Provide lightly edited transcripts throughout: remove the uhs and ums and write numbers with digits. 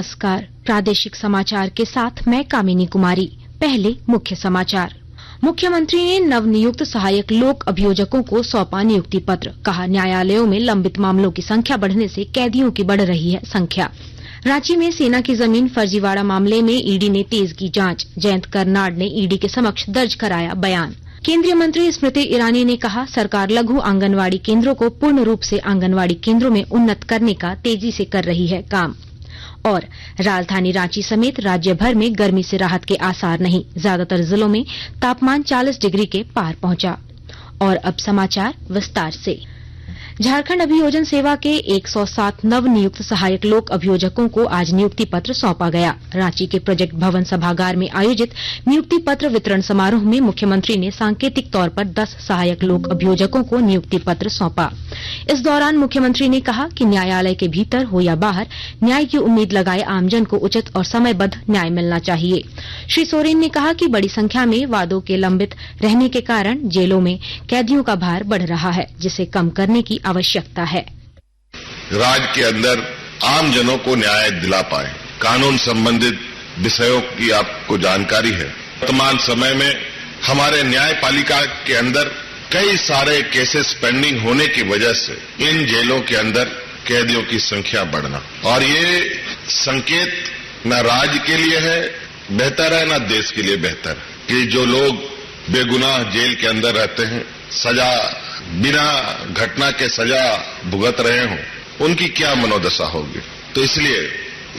नमस्कार, प्रादेशिक समाचार के साथ मैं कामिनी कुमारी। पहले मुख्य समाचार। मुख्यमंत्री ने नवनियुक्त सहायक लोक अभियोजकों को सौंपा नियुक्ति पत्र। कहा, न्यायालयों में लंबित मामलों की संख्या बढ़ने से कैदियों की बढ़ रही है संख्या। रांची में सेना की जमीन फर्जीवाड़ा मामले में ईडी ने तेज की जांच। जयंत कर्नाड ने ईडी के समक्ष दर्ज कराया बयान। केंद्रीय मंत्री स्मृति ईरानी ने कहा, सरकार लघु आंगनवाड़ी केंद्रों को पूर्ण रूप से आंगनवाड़ी केंद्रों में उन्नत करने का तेजी से कर रही है काम। और राजधानी रांची समेत राज्य भर में गर्मी से राहत के आसार नहीं। ज्यादातर जिलों में तापमान 40 डिग्री के पार पहुंचा। और अब समाचार विस्तार से। झारखंड अभियोजन सेवा के 107 नवनियुक्त सहायक लोक अभियोजकों को आज नियुक्ति पत्र सौंपा गया। रांची के प्रोजेक्ट भवन सभागार में आयोजित नियुक्ति पत्र वितरण समारोह में मुख्यमंत्री ने सांकेतिक तौर पर 10 सहायक लोक अभियोजकों को नियुक्ति पत्र सौंपा। इस दौरान मुख्यमंत्री ने कहा कि न्यायालय के भीतर हो या बाहर न्याय की उम्मीद लगाए आमजन को उचित और समयबद्ध न्याय मिलना चाहिए। श्री सोरेन ने कहा कि बड़ी संख्या में वादों के लंबित रहने के कारण जेलों में कैदियों का भार बढ़ रहा है, जिसे कम करने की आवश्यकता है। राज्य के अंदर आम जनों को न्याय दिला पाए, कानून संबंधित विषयों की आपको जानकारी है। वर्तमान समय में हमारे न्यायपालिका के अंदर कई सारे केसेस पेंडिंग होने की वजह से इन जेलों के अंदर कैदियों की संख्या बढ़ना, और ये संकेत न राज्य के लिए है बेहतर है, न देश के लिए बेहतर है कि जो लोग बेगुनाह जेल के अंदर रहते हैं, सजा बिना घटना के सजा भुगत रहे हों, उनकी क्या मनोदशा होगी। तो इसलिए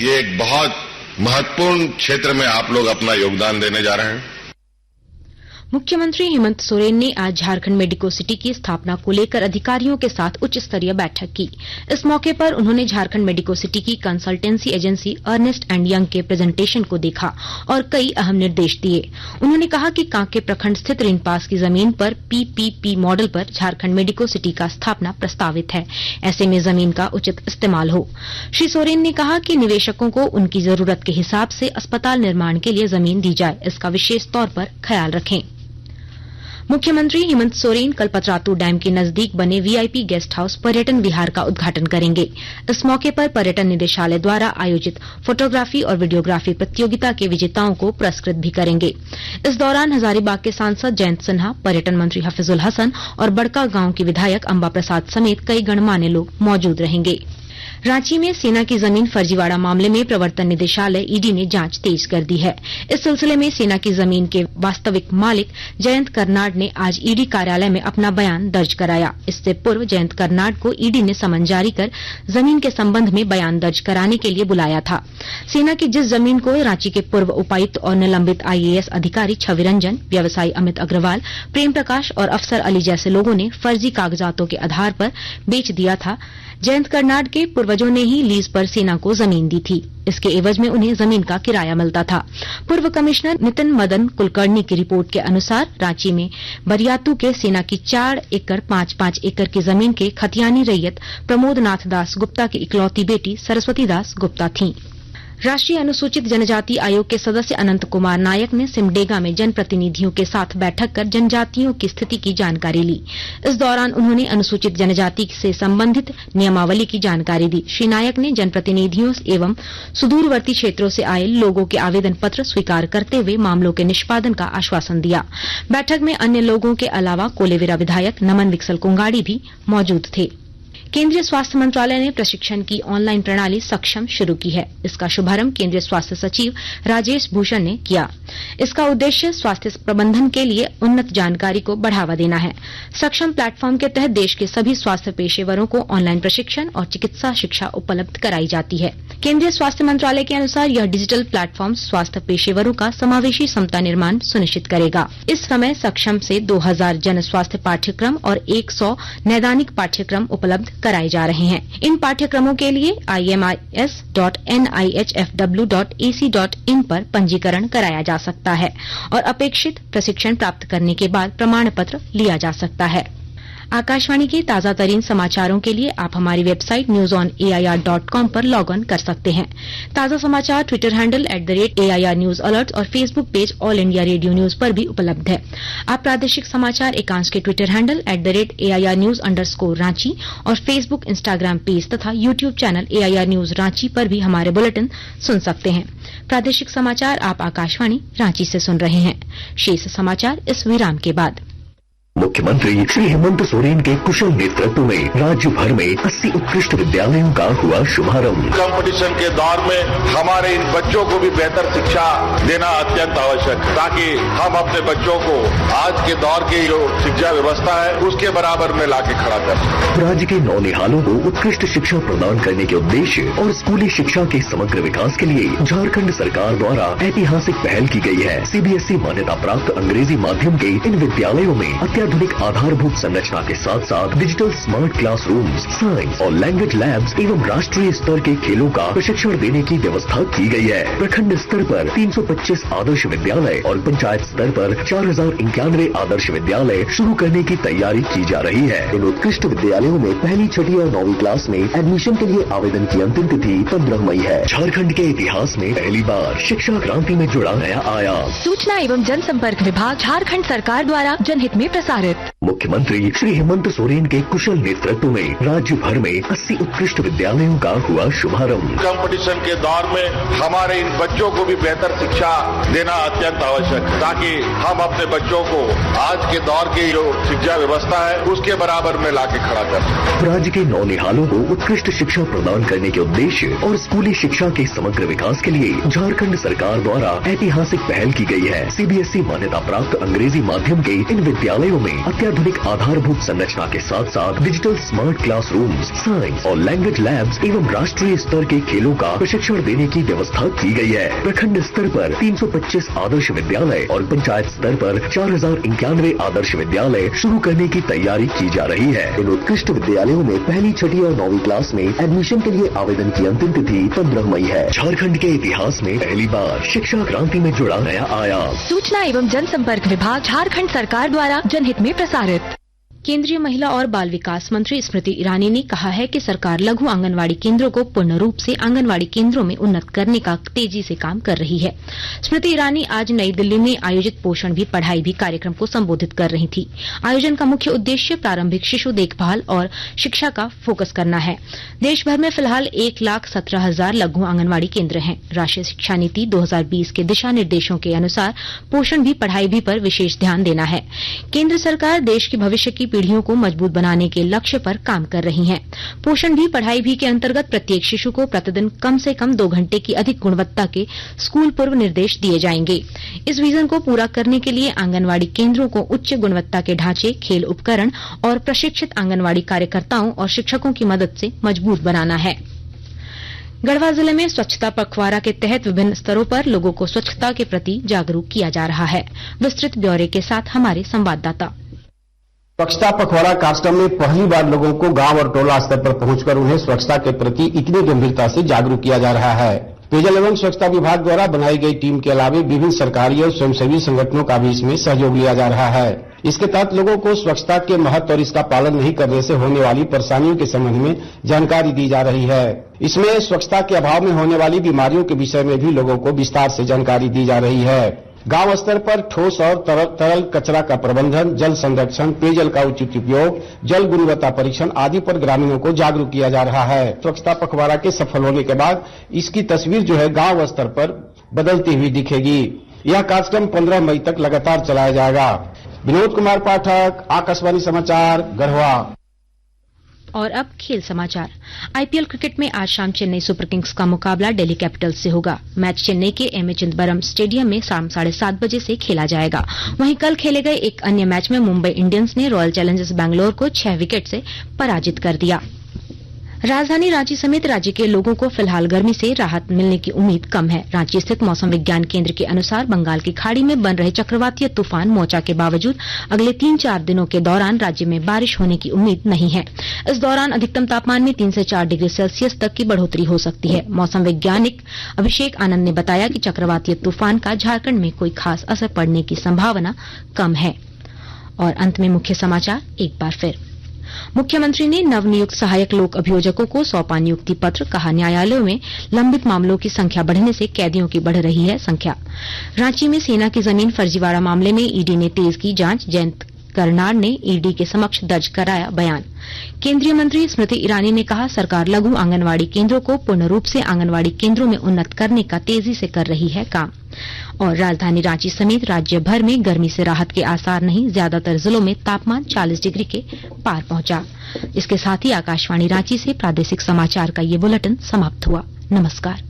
ये एक बहुत महत्वपूर्ण क्षेत्र में आप लोग अपना योगदान देने जा रहे हैं। मुख्यमंत्री हेमंत सोरेन ने आज झारखंड मेडिको सिटी की स्थापना को लेकर अधिकारियों के साथ उच्च स्तरीय बैठक की। इस मौके पर उन्होंने झारखंड मेडिको सिटी की consultancy agency Ernst and Young के प्रेजेंटेशन को देखा और कई अहम निर्देश दिए। उन्होंने कहा कि कांके प्रखंड स्थित रिंगपास की जमीन पर पीपीपी मॉडल पर झारखंड मेडिको सिटी का स्थापना प्रस्तावित है। ऐसे में जमीन का उचित इस्तेमाल हो। श्री सोरेन ने कहा कि निवेशकों को उनकी जरूरत के हिसाब से अस्पताल निर्माण के लिए जमीन दी जाए, इसका विशेष तौर पर ख्याल रखें। मुख्यमंत्री हेमंत सोरेन कल पतरातू डैम के नजदीक बने वीआईपी गेस्ट हाउस पर्यटन विहार का उद्घाटन करेंगे। इस मौके पर पर्यटन निदेशालय द्वारा आयोजित फोटोग्राफी और वीडियोग्राफी प्रतियोगिता के विजेताओं को पुरस्कृत भी करेंगे। इस दौरान हजारीबाग के सांसद जयंत सिन्हा, पर्यटन मंत्री हफीजुल हसन और बड़का गांव के विधायक अंबा प्रसाद समेत कई गणमान्य लोग मौजूद रहेंगे। रांची में सेना की जमीन फर्जीवाड़ा मामले में प्रवर्तन निदेशालय ईडी ने जांच तेज कर दी है। इस सिलसिले में सेना की जमीन के वास्तविक मालिक जयंत कर्नाड ने आज ईडी कार्यालय में अपना बयान दर्ज कराया। इससे पूर्व जयंत कर्नाड को ईडी ने समन जारी कर जमीन के संबंध में बयान दर्ज कराने के लिए बुलाया था। सेना की जिस जमीन को रांची के पूर्व उपायुक्त और निलंबित आईएएस अधिकारी छवि रंजन, व्यवसायी अमित अग्रवाल, प्रेम प्रकाश और अफसर अली जैसे लोगों ने फर्जी कागजातों के आधार पर बेच दिया था, जयंत कर्नाड के पूर्वजों ने ही लीज पर सेना को जमीन दी थी। इसके एवज में उन्हें जमीन का किराया मिलता था। पूर्व कमिश्नर नितिन मदन कुलकर्णी की रिपोर्ट के अनुसार रांची में बरियातू के सेना की 4 एकड़ 5-5 एकड़ की जमीन के खतियानी रैयत प्रमोद नाथ दास गुप्ता की इकलौती बेटी सरस्वती दास गुप्ता थीं। राष्ट्रीय अनुसूचित जनजाति आयोग के सदस्य अनंत कुमार नायक ने सिमडेगा में जनप्रतिनिधियों के साथ बैठक कर जनजातियों की स्थिति की जानकारी ली। इस दौरान उन्होंने अनुसूचित जनजाति से संबंधित नियमावली की जानकारी दी। श्री नायक ने जनप्रतिनिधियों एवं सुदूरवर्ती क्षेत्रों से आए लोगों के आवेदन पत्र स्वीकार करते हुए मामलों के निष्पादन का आश्वासन दिया। बैठक में अन्य लोगों के अलावा कोलेविरा विधायक नमन विक्सल कुंगाड़ी भी मौजूद थे। केंद्रीय स्वास्थ्य मंत्रालय ने प्रशिक्षण की ऑनलाइन प्रणाली सक्षम शुरू की है। इसका शुभारंभ केंद्रीय स्वास्थ्य सचिव राजेश भूषण ने किया। इसका उद्देश्य स्वास्थ्य प्रबंधन के लिए उन्नत जानकारी को बढ़ावा देना है। सक्षम प्लेटफॉर्म के तहत देश के सभी स्वास्थ्य पेशेवरों को ऑनलाइन प्रशिक्षण और चिकित्सा शिक्षा उपलब्ध कराई जाती है। केंद्रीय स्वास्थ्य मंत्रालय के अनुसार यह डिजिटल प्लेटफॉर्म स्वास्थ्य पेशेवरों का समावेशी क्षमता निर्माण सुनिश्चित करेगा। इस समय सक्षम से 2000 जन स्वास्थ्य पाठ्यक्रम और 100 नैदानिक पाठ्यक्रम उपलब्ध कराए जा रहे हैं। इन पाठ्यक्रमों के लिए imis.nihfw.ac.in पर पंजीकरण कराया जा सकता है और अपेक्षित प्रशिक्षण प्राप्त करने के बाद प्रमाण पत्र लिया जा सकता है। आकाशवाणी के ताजा तरीन समाचारों के लिए आप हमारी वेबसाइट newsonair.com पर लॉग ऑन कर सकते हैं। ताजा समाचार Twitter handle @AIR news alert और Facebook page all India radio news पर भी उपलब्ध है। आप प्रादेशिक समाचार एकांश के ट्विटर हैंडल @AIR न्यूज_रांची और फेसबुक, इंस्टाग्राम पेज तथा YouTube channel AIR news Ranchi पर भी हमारे बुलेटिन सुन सकते हैं। प्रादेशिक समाचार आप आकाशवाणी रांची से सुन रहे हैं। शेष समाचार इस विराम के बाद। मुख्यमंत्री श्री हेमंत सोरेन के कुशल नेतृत्व में राज्य भर में 80 उत्कृष्ट विद्यालयों का हुआ शुभारंभ। कंपटीशन के दौर में हमारे इन बच्चों को भी बेहतर शिक्षा देना अत्यंत आवश्यक है, ताकि हम अपने बच्चों को आज के दौर की जो शिक्षा व्यवस्था है उसके बराबर में लाके खड़ा कर सकें। राज्य के नौनिहालों को उत्कृष्ट शिक्षा प्रदान करने के उद्देश्य और स्कूली शिक्षा के समग्र विकास के लिए झारखंड सरकार द्वारा ऐतिहासिक पहल की गई है। CBSE मान्यता प्राप्त अंग्रेजी माध्यम के इन विद्यालयों में अत्याधुनिक आधारभूत संरचना के साथ साथ डिजिटल स्मार्ट क्लासरूम्स, साइंस और लैंग्वेज लैब्स एवं राष्ट्रीय स्तर के खेलों का प्रशिक्षण देने की व्यवस्था की गई है। प्रखंड स्तर पर 325 आदर्श विद्यालय और पंचायत स्तर पर 4091 आदर्श विद्यालय शुरू करने की तैयारी की जा रही है। इन उत्कृष्ट विद्यालयों में पहली, छठी और 9वीं क्लास में एडमिशन के लिए आवेदन की अंतिम तिथि 15 मई है। झारखंड के इतिहास में पहली बार शिक्षा क्रांति में जुड़ा नया आयाम। सूचना एवं जनसंपर्क विभाग झारखंड सरकार द्वारा जनहित में प्रसारित। मुख्यमंत्री श्री हेमंत सोरेन के कुशल नेतृत्व में राज्य भर में 80 उत्कृष्ट विद्यालयों का हुआ शुभारंभ। कंपटीशन के दौर में हमारे इन बच्चों को भी बेहतर शिक्षा देना अत्यंत आवश्यक है, ताकि हम अपने बच्चों को आज के दौर की जो शिक्षा व्यवस्था है उसके बराबर में लाके खड़ा कर सकें। राज्य के नौनिहालों को उत्कृष्ट शिक्षा प्रदान करने के उद्देश्य और स्कूली शिक्षा के समग्र विकास के लिए झारखंड सरकार द्वारा ऐतिहासिक पहल की गई है। CBSE मान्यता प्राप्त अंग्रेजी माध्यम के इन विद्यालयों में अत्याधुनिक आधारभूत संरचना के साथ साथ डिजिटल स्मार्ट क्लासरूम्स, साइंस और लैंग्वेज लैब्स एवं राष्ट्रीय स्तर के खेलों का प्रशिक्षण देने की व्यवस्था की गई है। प्रखंड स्तर पर 325 आदर्श विद्यालय और पंचायत स्तर पर 4091 आदर्श विद्यालय शुरू करने की तैयारी की जा रही है। इन उत्कृष्ट विद्यालयों में पहली, छठी और 9वीं क्लास में एडमिशन के लिए आवेदन की अंतिम तिथि 15 मई है। झारखंड के इतिहास में पहली बार शिक्षा क्रांति में जुड़ा नया आयाम। सूचना एवं जनसंपर्क विभाग झारखंड सरकार द्वारा जनहित में प्रसारित। केंद्रीय महिला और बाल विकास मंत्री स्मृति ईरानी ने कहा है कि सरकार लघु आंगनवाड़ी केंद्रों को पूर्ण रूप से आंगनवाड़ी केंद्रों में उन्नत करने का तेजी से काम कर रही है। स्मृति ईरानी आज नई दिल्ली में आयोजित पोषण भी पढ़ाई भी कार्यक्रम को संबोधित कर रही थी। आयोजन का मुख्य उद्देश्य प्रारंभिक शिशु देखभाल और शिक्षा का फोकस करना है। देश भर में फिलहाल 1,17,000 लघु आंगनवाड़ी केंद्र हैं। राष्ट्रीय शिक्षा नीति 2020 के दिशा निर्देशों के अनुसार पोषण भी पढ़ाई भी पर विशेष ध्यान देना है। केंद्र सरकार देश के भविष्य की पीढ़ियों को मजबूत बनाने के लक्ष्य पर काम कर रही है। पोषण भी पढ़ाई भी के अंतर्गत प्रत्येक शिशु को प्रतिदिन कम से कम 2 घंटे की अधिक गुणवत्ता के स्कूल पूर्व निर्देश दिए जाएंगे। इस विजन को पूरा करने के लिए आंगनवाड़ी केंद्रों को उच्च गुणवत्ता के ढांचे, खेल उपकरण और प्रशिक्षित आंगनवाड़ी कार्यकर्ताओं और शिक्षकों की मदद से मजबूत बनाना है। गढ़वा जिले में स्वच्छता पखवाड़ा के तहत विभिन्न स्तरों पर लोगों को स्वच्छता के प्रति जागरूक किया जा रहा है। विस्तृत ब्यौरे के साथ हमारे संवाददाता। स्वच्छता पखवाड़ा कार्यक्रम में पहली बार लोगों को गांव और टोला स्तर पर पहुंचकर उन्हें स्वच्छता के प्रति इतनी गंभीरता से जागरूक किया जा रहा है। पेयजल एवं स्वच्छता विभाग द्वारा बनाई गई टीम के अलावा विभिन्न सरकारी और स्वयंसेवी संगठनों का भी इसमें सहयोग लिया जा रहा है। इसके तहत लोगों को स्वच्छता के महत्व और इसका पालन नहीं करने से होने वाली परेशानियों के संबंध में जानकारी दी जा रही है। इसमें स्वच्छता के अभाव में होने वाली बीमारियों के विषय में भी लोगों को विस्तार से जानकारी दी जा रही है। गांव स्तर पर ठोस और तरल कचरा का प्रबंधन, जल संरक्षण, पेयजल का उचित उपयोग, जल गुणवत्ता परीक्षण आदि पर ग्रामीणों को जागरूक किया जा रहा है। स्वच्छता पखवाड़ा के सफल होने के बाद इसकी तस्वीर जो है गांव स्तर पर बदलती हुई दिखेगी। यह कार्यक्रम 15 मई तक लगातार चलाया जाएगा। विनोद कुमार पाठक, आकाशवाणी समाचार, गढ़वा। और अब खेल समाचार। आईपीएल क्रिकेट में आज शाम चेन्नई सुपर किंग्स का मुकाबला दिल्ली कैपिटल्स से होगा। मैच चेन्नई के एमए चिदंबरम स्टेडियम में शाम 7:30 बजे से खेला जाएगा। वहीं कल खेले गए एक अन्य मैच में मुंबई इंडियंस ने रॉयल चैलेंजर्स बैंगलोर को 6 विकेट से पराजित कर दिया। राजधानी रांची समेत राज्य के लोगों को फिलहाल गर्मी से राहत मिलने की उम्मीद कम है। रांची स्थित मौसम विज्ञान केंद्र के अनुसार बंगाल की खाड़ी में बन रहे चक्रवातीय तूफान मोचा के बावजूद अगले 3-4 दिनों के दौरान राज्य में बारिश होने की उम्मीद नहीं है। इस दौरान अधिकतम तापमान में 3 से 4 डिग्री सेल्सियस तक की बढ़ोतरी हो सकती है। मौसम वैज्ञानिक अभिषेक आनंद ने बताया कि चक्रवातीय तूफान का झारखंड में कोई खास असर पड़ने की संभावना कम है। और अंत में मुख्य समाचार एक बार फिर। मुख्यमंत्री ने नवनियुक्त सहायक लोक अभियोजकों को सौंपा नियुक्ति पत्र। कहा, न्यायालयों में लंबित मामलों की संख्या बढ़ने से कैदियों की बढ़ रही है संख्या। रांची में सेना की जमीन फर्जीवाड़ा मामले में ईडी ने तेज की जांच। जयंत करनार ने ईडी के समक्ष दर्ज कराया बयान। केंद्रीय मंत्री स्मृति ईरानी ने कहा, सरकार लघु आंगनवाड़ी केंद्रों को पूर्ण रूप से आंगनवाड़ी केंद्रों में उन्नत करने का तेजी से कर रही है काम। और राजधानी रांची समेत राज्य भर में गर्मी से राहत के आसार नहीं, ज्यादातर जिलों में तापमान 40 डिग्री के पार पहुंचा। इसके साथ ही आकाशवाणी रांची से प्रादेशिक समाचार का ये बुलेटिन समाप्त हुआ। नमस्कार।